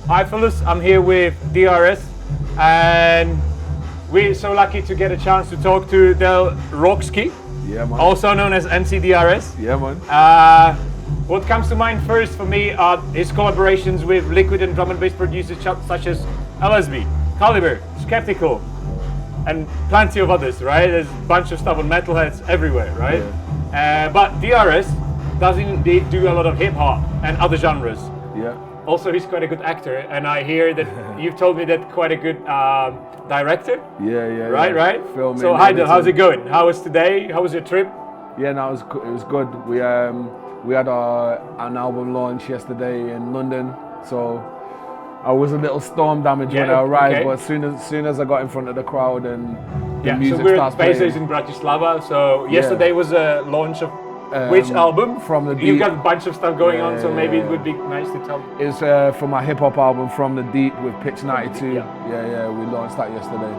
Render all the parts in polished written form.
Hi fellas, I'm here with DRS and we're so lucky to get a chance to talk to Rok Ski, Yeah, man. also known as NCDRS. Yeah, man. What comes to mind first for me are his collaborations with liquid and drum and bass producers such as LSB, Caliber, Skeptical, and plenty of others, right? There's a bunch of stuff on metalheads everywhere, right? Yeah. But DRS does indeed do a lot of hip hop and other genres. Yeah. Also, he's quite a good actor, and I hear that you've told me that quite a good director. Yeah. Right. Filming, So, hi, editing. how's it going? How was today? How was your trip? Yeah, no, it was good. We had an album launch yesterday in London, so I was a little storm damage when I arrived, okay. but as soon as I got in front of the crowd and the So music we're starts based playing, in Bratislava. So yesterday was a launch of which album? From the You've Deep. got a bunch of stuff going on, so maybe Yeah. it would be nice to tell. It's for my hip hop album From the Deep with Pitch 92. Yeah. We launched that yesterday.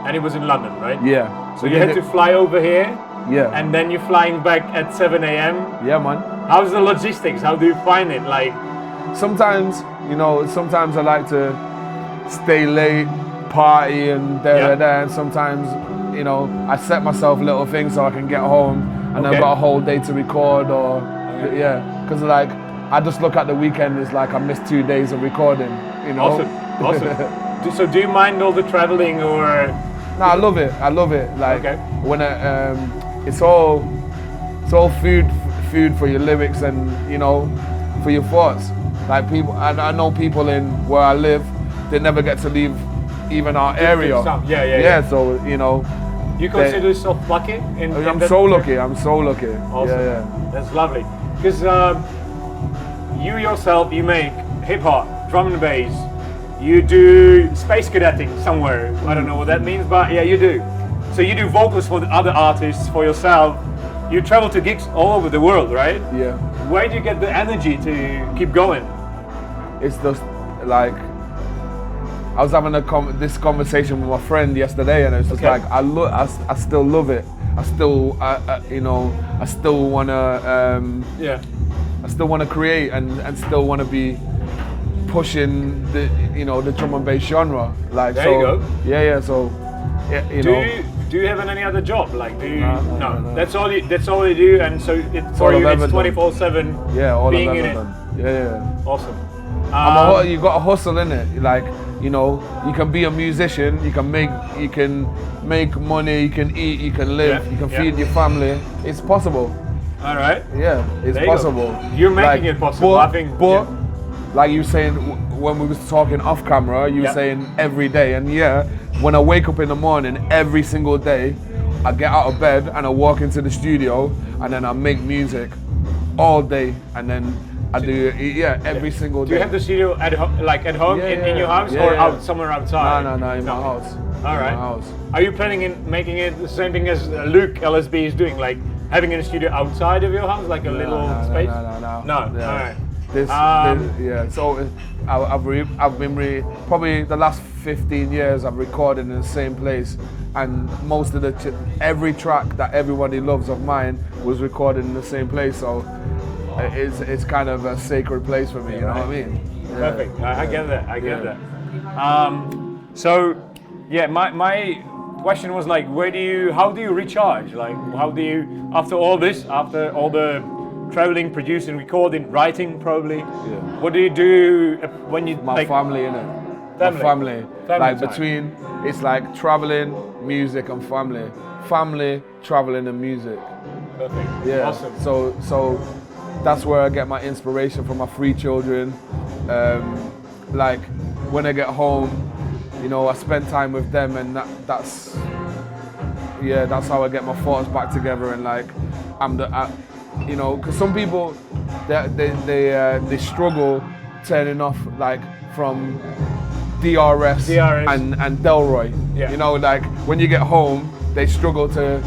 And it was in London, right? Yeah. So you had to fly over here, Yeah. and then you're flying back at 7 a.m. Yeah, man. How's the logistics? How do you find it? Like, Sometimes I like to stay late, party and and sometimes, I set myself little things so I can get home and I've got a whole day to record because like I just look at the weekend as like I missed 2 days of recording, Awesome. So do you mind all the traveling or? No, I love it. Like when it's all food for your lyrics and for your thoughts. Like people, I know people in where I live, they never get to leave even our area. Yeah. So You consider yourself lucky? I'm so lucky. Awesome. Yeah. That's lovely. Because you yourself, you make hip hop, drum and bass. You do space cadetting somewhere. I don't know what that means, but yeah, you do. So you do vocals for the other artists, for yourself. You travel to gigs all over the world, right? Yeah. Where do you get the energy to keep going? It's just like I was having this conversation with my friend yesterday, and it's just like I still love it. I still wanna create and still wanna be pushing the drum and bass genre. Like there you go. Yeah. So Do you have any other job? Like do you? No. That's all you do, and so for you it's 24/7. Yeah, all being I've in ever it. done. Yeah. Awesome. You got to hustle in it. Like you can be a musician. You can make money. You can eat. You can live. You can feed your family. It's possible. All right. Yeah, it's possible. You're making it possible. I think. But like you were saying when we was talking off camera, you were saying every day, and when I wake up in the morning every single day, I get out of bed and I walk into the studio and then I make music all day, and then I do every single day. Do you have the studio at home in your house or out somewhere outside? No, in my house. All right. In my house. Are you planning in making it the same thing as Luke LSB is doing, like having a studio outside of your house, like a little space? No. All right. So I've been probably the last 15 years I've recorded in the same place, and most of every track that everybody loves of mine was recorded in the same place. So it's kind of a sacred place for me. You know what I mean? Yeah. Perfect. I get that. I get that. So my question was like, how do you recharge? Like, how do you after all the traveling, producing, recording, writing, probably. Yeah. What do you do when you my family, innit? Family. Like time. between, it's like traveling, music, and family. Family, traveling, and music. Perfect. Yeah. Awesome. So that's where I get my inspiration from my 3 children. Like when I get home, I spend time with them, and that's how I get my thoughts back together. And like because some people they struggle turning off like from DRS. and Delroy. Yeah. Like when you get home, they struggle to.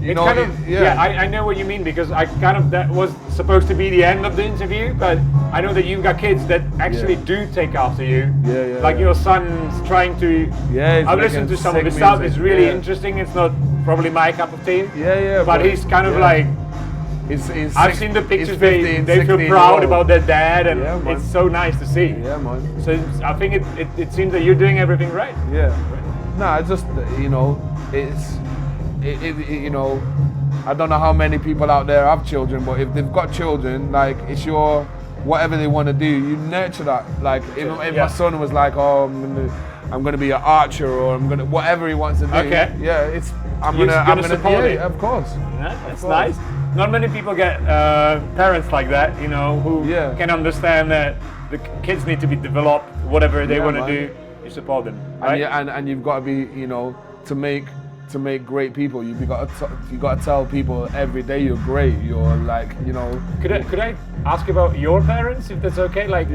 I know what you mean, because that was supposed to be the end of the interview, but I know that you've got kids that actually do take after you. Like your son's trying to. I've listened to some of his stuff. It's really interesting. It's not probably my cup of tea. But he's kind of like He's I've seen the pictures. 15, They feel 16 proud old. about their dad, and Yeah, man. it's so nice to see. Yeah, man. So I think it seems that you're doing everything right. Yeah. No, it's just, you know, you know, I don't know how many people out there have children, but if they've got children, like, it's your, whatever they want to do, you nurture that. Like, if my son was like, oh, I'm gonna be an archer, or I'm gonna, whatever he wants to do. Okay. Yeah, I'm You're gonna support it. Of course. Yeah, that's nice. Not many people get parents like that, you know, who can understand that the kids need to be developed, whatever they want to do, you support them, right? And you've got to be, you know, to make great people, you got to tell people every day you're great. You're like, you know. Could I ask about your parents, if that's okay? Like,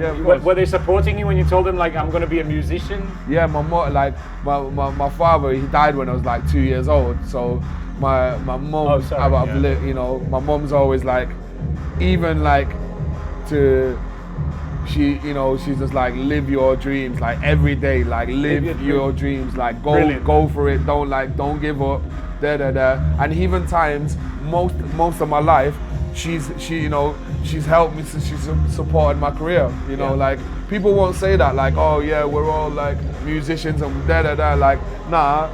were they supporting you when you told them, like, I'm going to be a musician? Yeah, my mom, like my father, he died when I was like 2 years old. So my mom, you know, my mom's always like, even like you know, she's just like, live your dreams, like every day, like live your dreams, like go for it, don't give up, and even times, most of my life, she's helped me, she's supported my career, you know, like people won't say that, like, oh yeah, we're all like musicians and like, nah,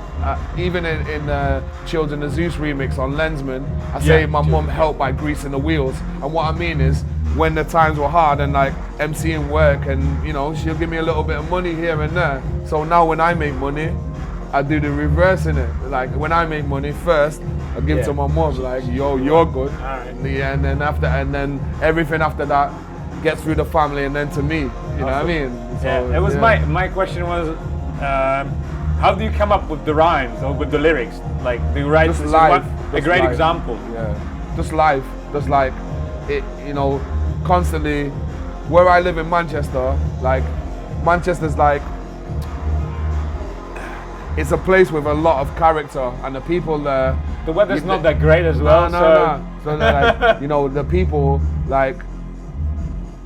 even in Children of Zeus remix on Lensman, I say my mum helped by greasing the wheels, and what I mean is, when the times were hard and like MCing work, and you know, she'll give me a little bit of money here and there. So now when I make money, I do the reverse in it. Like when I make money first, I give to my mom, like, yo, you're good. Yeah, and then everything after that gets through the family and then to me. You know what I mean? So, it was my question was, how do you come up with the rhymes or with the lyrics? Like, do you write just life? A great example. Yeah, just life, just like it, you know. Constantly, where I live in Manchester, like Manchester's like, it's a place with a lot of character, and the people there. The weather's not that great as well. No. So like, you know, the people, like,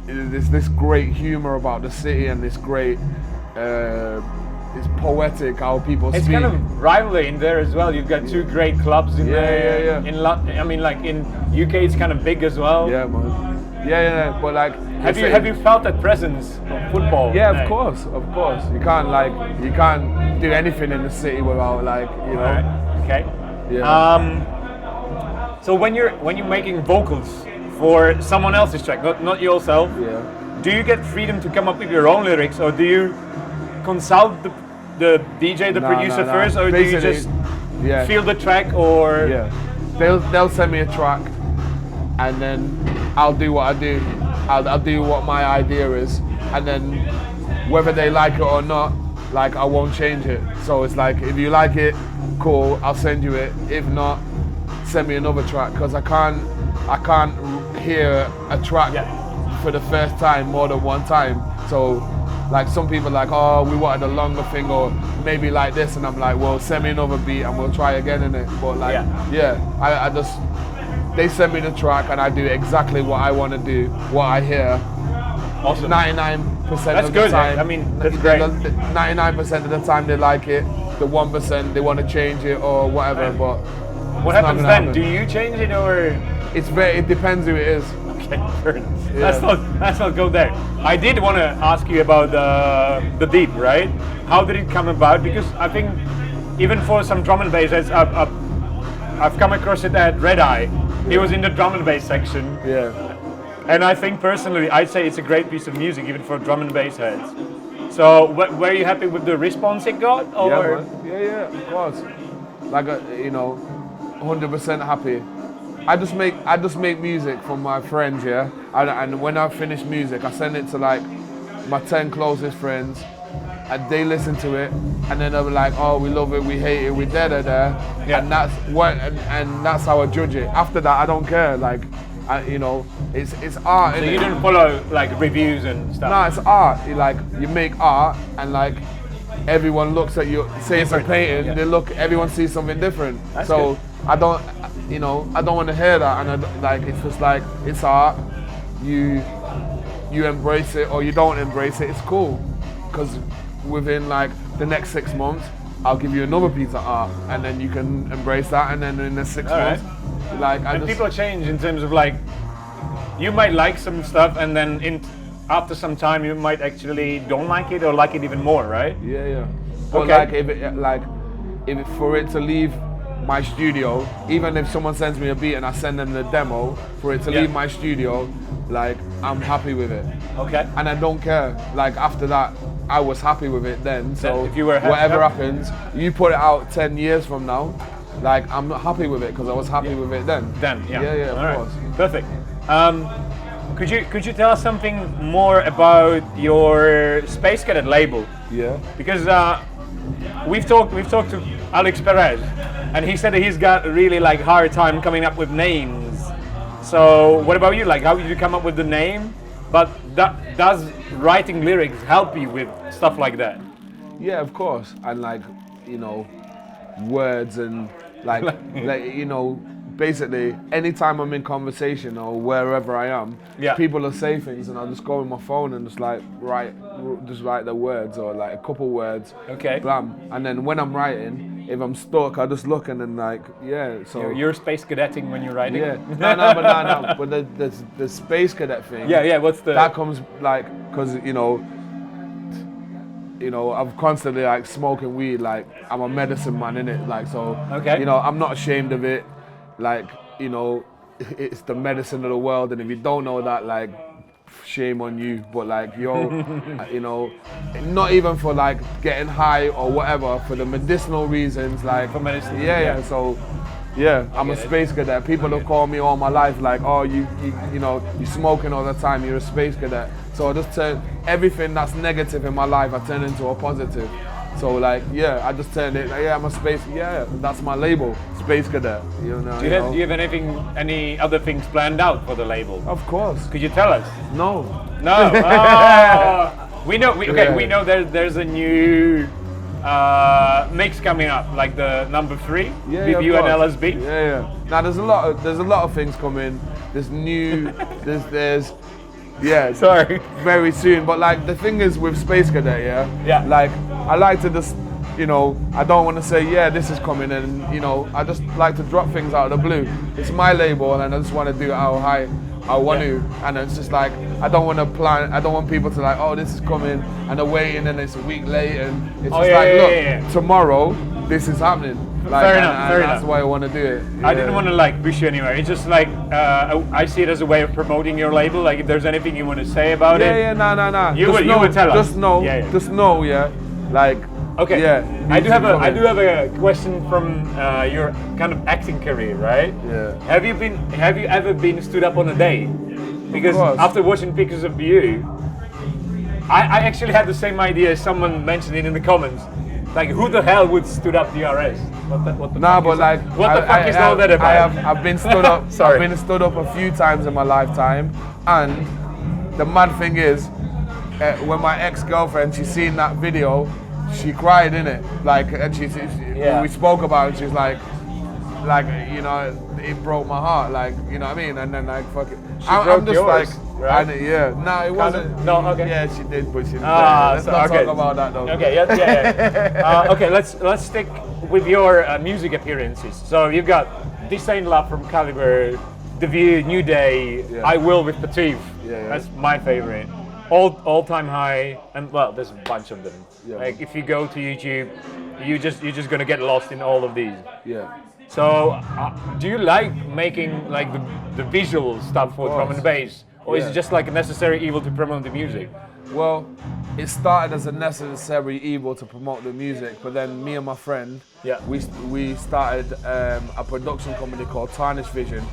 there's this great humor about the city, and this great, it's poetic how people speak. It's kind of rivalry in there as well. You've got two great clubs in there. I mean, like in UK, it's kind of big as well. Yeah, man. Yeah, but like, have you felt that presence of football? Yeah, of course. You can't do anything in the city without, like, you know. Right. Okay. Yeah. So when you're making vocals for someone else's track, not yourself, do you get freedom to come up with your own lyrics, or do you consult the DJ, the producer first, or basically, do you just feel the track, or? Yeah. They'll send me a track, and then I'll do what I do. I'll do what my idea is, and then whether they like it or not, like, I won't change it. So it's like, if you like it, cool, I'll send you it. If not, send me another track, because I can't hear a track for the first time more than one time. So like, some people are like, oh, we wanted a longer thing, or maybe like this, and I'm like, well, send me another beat and we'll try again in it. But like, I just, they send me the track and I do exactly what I want to do, what I hear. Awesome. 99% that's of good, the time. I mean, that's great. 99% of the time they like it. The 1% they want to change it or whatever. Right. But what happens then? Do you change it, or? It depends who it is. Okay, fair enough. Let's not go there. I did want to ask you about the beat, right? How did it come about? Because I think even for some drum and bass, I've come across it at Red Eye. It was in the drum and bass section. Yeah. And I think personally, I'd say it's a great piece of music, even for drum and bass heads. So, were you happy with the response it got? Or? Yeah, of course. Like, you know, 100% happy. I just make music for my friends, yeah. And when I finish music, I send it to like my 10 closest friends, and they listen to it, and then they'll be like, oh, we love it, we hate it, we Yeah. and that's what, and that's how I judge it. After that, I don't care. Like, you know, it's art. So you don't follow like reviews and stuff? No, it's art. You make art, and like, everyone looks at you, say it's a painting, everyone sees something different. That's so good. I don't want to hear that, and it's just like, it's art. You embrace it or you don't embrace it. It's cool, because within like the next 6 months, I'll give you another piece of art, and then you can embrace that, and then in the 6 months, Like, and people change in terms of like, you might like some stuff, and then after some time you might actually don't like it or like it even more, right? Yeah. But if for it to leave my studio, even if someone sends me a beat and I send them the demo, for it to leave my studio, like, I'm happy with it. Okay. And I don't care. Like, after that, I was happy with it then. So if you were whatever happens, you put it out 10 years from now, like, I'm not happy with it because I was happy with it then. Yeah. Yeah, of course. Perfect. Could you tell us something more about your Space Cadet label? Yeah. Because we've talked to Alex Perez, and he said that he's got a really like hard time coming up with names. So what about you? Like, how did you come up with the name? But does writing lyrics help you with stuff like that? Yeah, of course. And like, you know, words and like, basically, anytime I'm in conversation or wherever I am, people will say things, and I'll just go on my phone and just like write the words or like a couple words. Okay. Blam. And then when I'm writing, if I'm stuck, I just look and then like, So you're Space Cadetting when you're writing. Yeah. No. But the Space Cadet thing. Yeah. What's the? That comes like, cause you know, I'm constantly like smoking weed. Like, I'm a medicine man, innit? Like, so. Okay. You know, I'm not ashamed of it. Like, you know, it's the medicine of the world, and if you don't know that, like, shame on you. But like, you know, not even for like getting high or whatever, for the medicinal reasons, like, for medicine. Yeah. So, I'm a Space Cadet. People have called me all my life, like, oh, you know, you're smoking all the time. You're a Space Cadet. So I just turn everything that's negative in my life, I turn into a positive. So like, I just turned it. I'm a space. That's my label, Space Cadet. You know. Do you have any other things planned out for the label? Of course. Could you tell us? No. Oh, we know. We know there's a new mix coming up, like the number 3 with you and LSB. Yeah. Now there's a lot of things coming. There's new. there's. Yeah, sorry. Very soon. But like the thing is with Space Cadet, like I like to just, you know, I don't want to say this is coming, and you know, I just like to drop things out of the blue. It's my label, and I just want to do it how high I want to, and it's just like I don't want to plan. I don't want people to like, oh, this is coming, and they're waiting, and it's a week late, and it's look, tomorrow this is happening. Like, fair enough. That's why I want to do it. I didn't want to like push you anywhere. It's just like I see it as a way of promoting your label. Like, if there's anything you want to say about it. No. You would tell us. Just know. Like. Okay. Yeah. I do have a question from your kind of acting career, right? Yeah. Have you ever been stood up on a day? Because after watching pictures of you, I actually had the same idea as someone mentioned it in the comments. Like, who the hell would stood up DRS? What the fuck is all that about? I've been stood up. Sorry. I've been stood up a few times in my lifetime, and the mad thing is, when my ex-girlfriend, she seen that video, she cried in it. Like, and when we spoke about it, she's like, you know, it broke my heart. Like, you know what I mean? And then like, fuck it. I'm just yours, like. right? No, it wasn't. No, okay. Yeah, she did, but she didn't. Let's not talk about that though. Okay, yeah. Okay, let's stick with your music appearances. So you've got Disdain Love from Caliber, The View, New Day, I Will with Patif. Yeah. That's my favorite. All time high, and well, there's a bunch of them. Yeah. Like, if you go to YouTube, you're just gonna get lost in all of these. Yeah. So, do you like making like the visual stuff for drum and bass, or is it just like a necessary evil to promote the music? Well, it started as a necessary evil to promote the music, but then me and my friend, we started a production company called Tarnish Vision,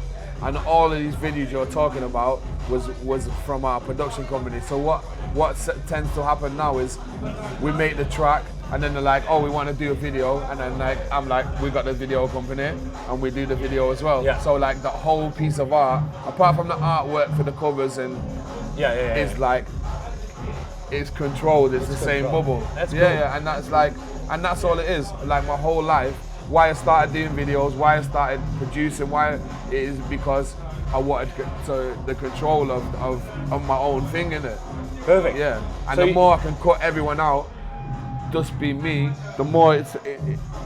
and all of these videos you're talking about was from our production company. So what tends to happen now is we make the track, and then they're like, oh, we want to do a video, and then like I'm like, we got the video company, and we do the video as well. Yeah. So like the whole piece of art, apart from the artwork for the covers and is like, it's controlled. It's the same bubble. That's cool. And and that's all it is. Like my whole life, why I started doing videos, why I started producing, why it is because I wanted the control of my own thing in it. Perfect. Yeah. And so the more I can cut everyone out, just be me, the more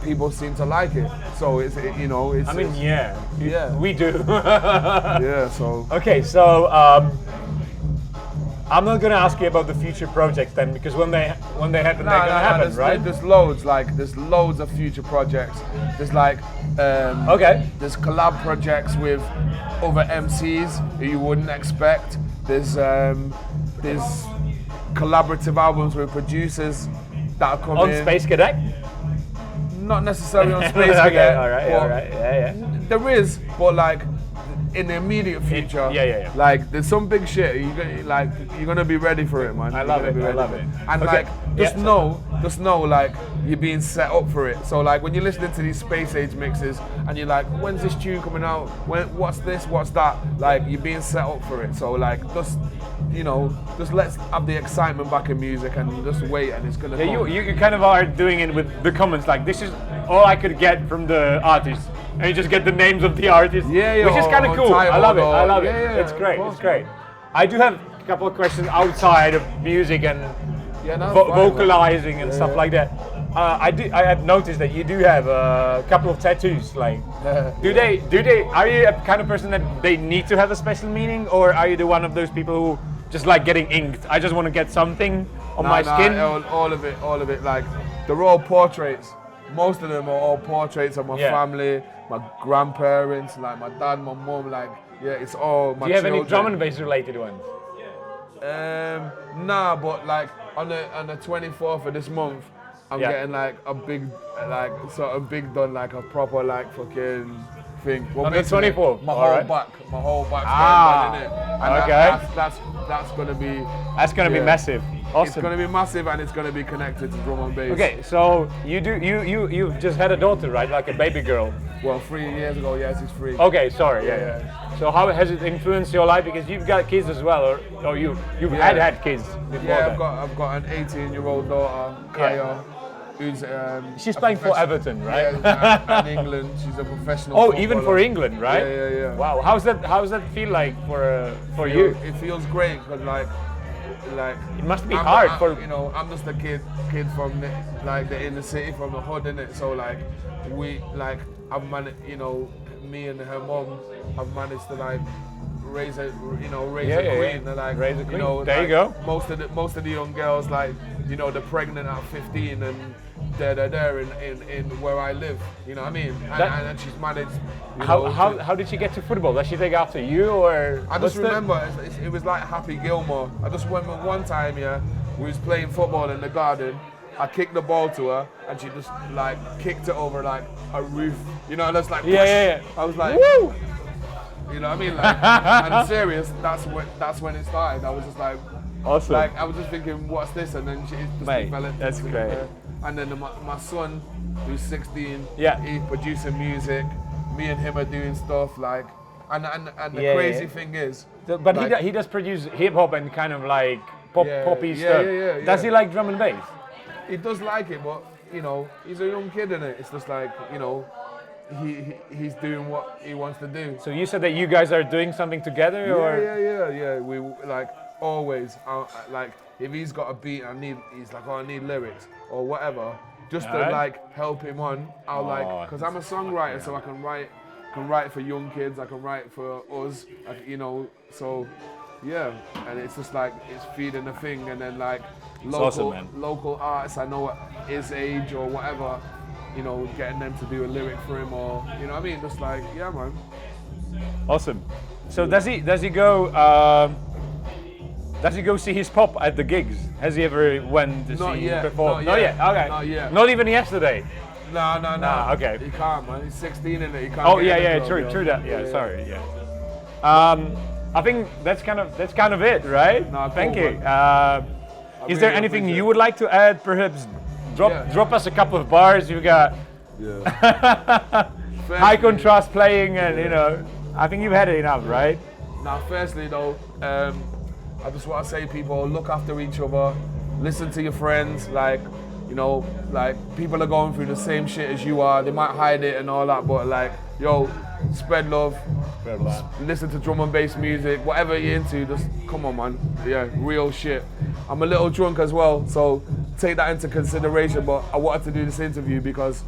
people seem to like it. So it's you know it's. I mean, yeah, we do. yeah. So okay, so I'm not gonna ask you about the future projects then, because when they happen, they're gonna happen, right? There's loads of future projects. There's like there's collab projects with other MCs who you wouldn't expect. There's collaborative albums with producers that are coming On Space Cadet? Not necessarily on Space Okay, Cadet. all right, yeah. There is, but like in the immediate future, yeah. like there's some big shit. You're gonna be ready for it, man. I love it. And Okay. like just know like you're being set up for it. So like when you're listening to these Space Age mixes and you're like, when's this tune coming out? What's this? What's that? Like you're being set up for it. So like just let's have the excitement back in music and just wait, and it's gonna. Yeah, you kind of are doing it with the comments. Like, this is all I could get from the artists, and you just get the names of the artists. Yeah, which is kind of cool. I love it. Yeah, It's great. It's great. I do have a couple of questions outside of music and vocalizing and stuff like that. I have noticed that you do have a couple of tattoos. Like, do they? Are you a kind of person that they need to have a special meaning, or are you the one of those people who just like getting inked? I just want to get something on my skin. All of it. Like, they're all portraits. Most of them are all portraits of my family, my grandparents, like my dad, my mom. Like, it's all my. Do you have children. any drum and bass related ones? Nah, but like on the 24th of this month, I'm getting like a big, like sort of big done, like a proper like fucking thing. Well, on the 24th? My whole back's getting done, innit? And okay. that's gonna be. That's gonna be massive. Awesome. It's gonna be massive, and it's gonna be connected to drum and bass. Okay, so you've just had a daughter, right? Like a baby girl. Well, 3 years ago, yes, it's 3. Okay, sorry, yeah. So how has it influenced your life? Because you've got kids as well, or you've had kids before that. I've got an 18-year-old daughter, Kaya, who's she's playing for Everton, right? Yeah, in England. She's a professional. Oh, even for England, right? Yeah. Wow, how's that feel like for you? It feels great because like it must be hard for I'm just a kid from the inner city, from the hood, innit? So like I've managed, me and her mom have managed to like raise a queen. Like, raise a queen. There you go. Most of the young girls, like, they're pregnant at 15 and they're in where I live. You know what I mean? And she's managed. How did she get to football? Does she take after you, or? I just remember it was like Happy Gilmore. I just remember one time, we was playing football in the garden. I kicked the ball to her, and she just like kicked it over like a roof. That's like yeah. I was like, woo! You know what I mean? Like, I'm serious. That's when it started. I was just like, awesome. Like, I was just thinking, what's this? And then she just developed. That's great. And then my son, who's 16, he's producing music. Me and him are doing stuff like, and the crazy thing is, but like, he does produce hip hop and kind of like poppy stuff. Yeah. Does he like drum and bass? He does like it, but he's a young kid, innit? It's just like he's doing what he wants to do. So you said that you guys are doing something together, or? Yeah. We like always like if he's got a beat, he's like, I need lyrics or whatever, just to like help him on. I'll like, because I'm a songwriter, so I can write for young kids, I can write for us, so. Yeah, and it's just like it's feeding the thing, and then like local artists I know at his age or whatever, getting them to do a lyric for him, or what I mean, just like man. Awesome. So does he go see his pop at the gigs? Has he ever went to see him perform? Not yet. Okay. Not yet. Not even yesterday. No. Okay. He can't, man. He's 16 and he can't. Oh yeah. True that. Yeah. Sorry. Yeah. I think that's kind of it, right? No, Thank cool, you. Is there anything you would like to add? Perhaps drop us a couple of bars. You've got high contrast playing, and I think you've had it enough, right? Now, firstly though, I just want to say, people, look after each other, listen to your friends. Like, like people are going through the same shit as you are. They might hide it and all that, but like, spread love. Listen to drum and bass music, whatever you're into, just come on, man. Yeah, real shit. I'm a little drunk as well, so take that into consideration, but I wanted to do this interview because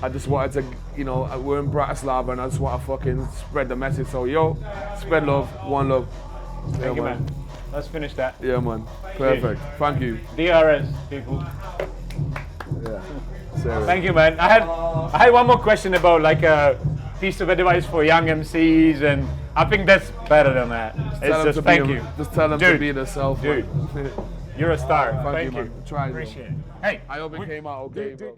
I just wanted to, you know, we're in Bratislava and I just want to fucking spread the message. So yo, spread love, one love. Thank you, man. Let's finish that. Yeah, man. Perfect. Thank you. DRS, people. Yeah. Serious. Thank you, man. I had one more question about like a piece of advice for young MCs, and I think that's better than that. It's just thank you. Just tell them to be themselves. Dude, you're a star. Thank you, man. Appreciate it. Hey, I hope it came out okay, bro.